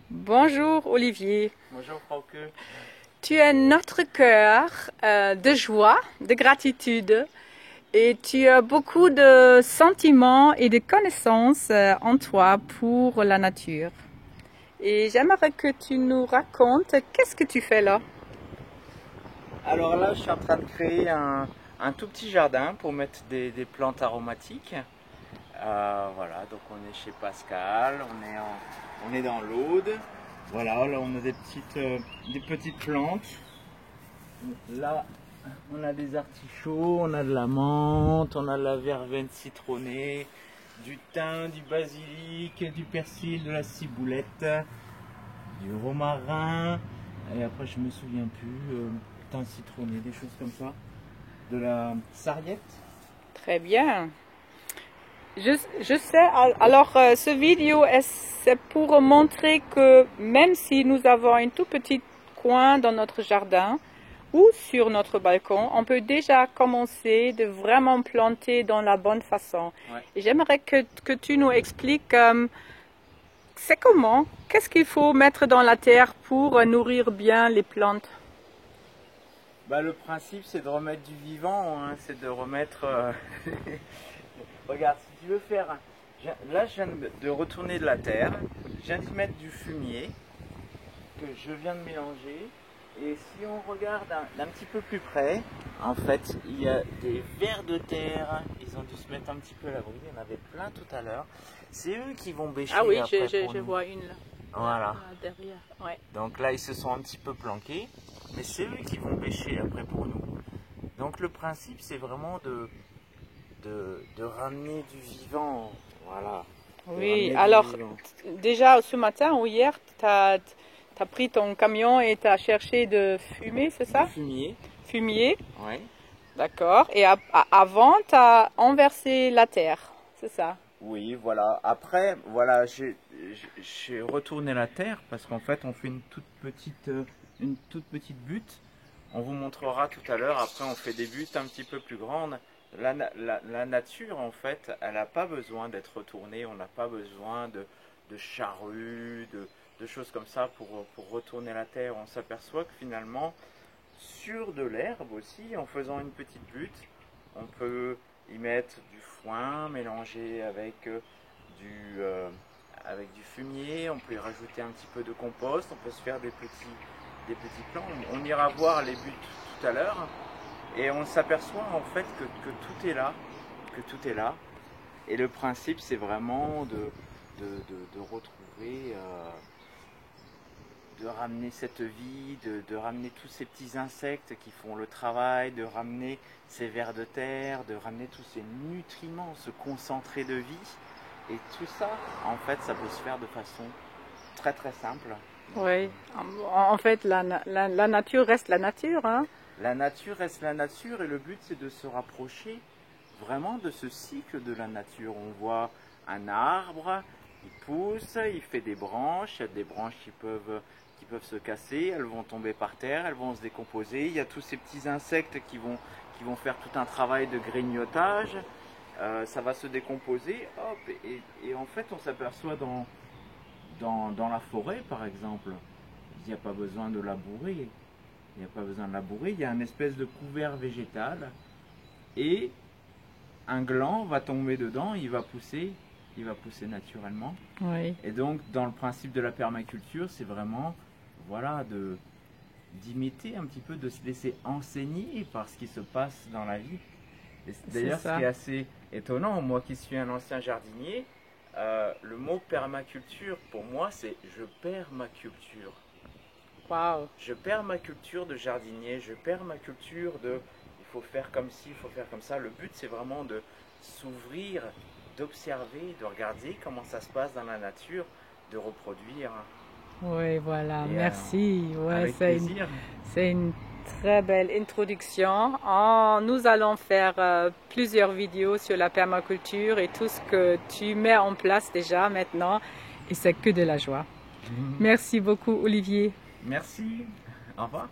Bonjour Olivier. Bonjour Frauke. Tu es notre cœur de joie, de gratitude et tu as beaucoup de sentiments et de connaissances en toi pour la nature. Et j'aimerais que tu nous racontes qu'est-ce que tu fais là. Alors là, je suis en train de créer un tout petit jardin pour mettre des plantes aromatiques. Voilà, donc on est chez Pascal, on est dans l'Aude. Voilà, là on a des petites plantes. Là, on a des artichauts, on a de la menthe, on a de la verveine citronnée, du thym, du basilic, du persil, de la ciboulette, du romarin. Et après, je me souviens plus, thym citronné, des choses comme ça. De la sarriette. Très bien. Je sais, alors ce vidéo, c'est pour montrer que même si nous avons un tout petit coin dans notre jardin ou sur notre balcon, on peut déjà commencer de vraiment planter dans la bonne façon. Ouais. Et j'aimerais que tu nous expliques c'est comment, qu'est-ce qu'il faut mettre dans la terre pour nourrir bien les plantes. Bah, le principe, c'est de remettre du vivant, hein, c'est de remettre... Regarde, si tu veux faire... Là, je viens de retourner de la terre, je viens d'y mettre du fumier que je viens de mélanger. Et si on regarde d'un petit peu plus près, en fait, il y a des vers de terre. Ils ont dû se mettre un petit peu à l'abri. Il y en avait plein tout à l'heure. C'est eux qui vont bêcher. Ah oui, après je vois une là. Voilà. Là, derrière. Ouais. Donc là, ils se sont un petit peu planqués. Mais c'est eux qui vont bêcher après pour nous. Donc le principe, c'est vraiment de ramener du vivant. Voilà. Oui, alors déjà ce matin ou hier, tu as pris ton camion et tu as cherché de fumer, c'est ça? Fumier. Fumier, Ouais. d'accord. Et avant, tu as enversé la terre, c'est ça? Oui, voilà. Après, voilà, j'ai retourné la terre parce qu'en fait, on fait une toute petite butte. On vous montrera tout à l'heure. Après, on fait des buttes un petit peu plus grandes. La nature, en fait, elle n'a pas besoin d'être retournée. On n'a pas besoin de charrues, de choses comme ça pour retourner la terre. On s'aperçoit que finalement, sur de l'herbe aussi, en faisant une petite butte, on peut y mettre du foin mélangé avec du fumier. On peut y rajouter un petit peu de compost. On peut se faire des petits plants. On ira voir les buttes tout à l'heure. Et on s'aperçoit en fait que tout est là, Et le principe, c'est vraiment de retrouver, de ramener cette vie, de ramener tous ces petits insectes qui font le travail, de ramener ces vers de terre, de ramener tous ces nutriments, ce concentré de vie. Et tout ça, en fait, ça peut se faire de façon très très simple. Oui, en fait, la nature reste la nature, hein? La nature reste la nature et le but c'est de se rapprocher vraiment de ce cycle de la nature. On voit un arbre, il pousse, il fait des branches, il y a des branches qui peuvent se casser, elles vont tomber par terre, elles vont se décomposer. Il y a tous ces petits insectes qui vont faire tout un travail de grignotage. Ça va se décomposer, hop, et en fait on s'aperçoit dans la forêt par exemple, il n'y a pas besoin de labourer. Il n'y a pas besoin de labourer, il y a une espèce de couvert végétal et un gland va tomber dedans, il va pousser naturellement. Oui. Et donc dans le principe de la permaculture, c'est vraiment voilà d'imiter un petit peu, de se laisser enseigner par ce qui se passe dans la vie. D'ailleurs, ce qui est assez étonnant, moi qui suis un ancien jardinier, le mot permaculture pour moi c'est je perds ma culture. Wow. Je perds ma culture de jardinier, je perds ma culture de il faut faire comme ci, il faut faire comme ça. Le but c'est vraiment de s'ouvrir, d'observer, de regarder comment ça se passe dans la nature, de reproduire. Oui, voilà, Et, merci. Ouais, avec plaisir. C'est une très belle introduction. Nous allons faire plusieurs vidéos sur la permaculture et tout ce que tu mets en place déjà maintenant. Et c'est que de la joie. Merci beaucoup, Olivier. Merci. Au revoir.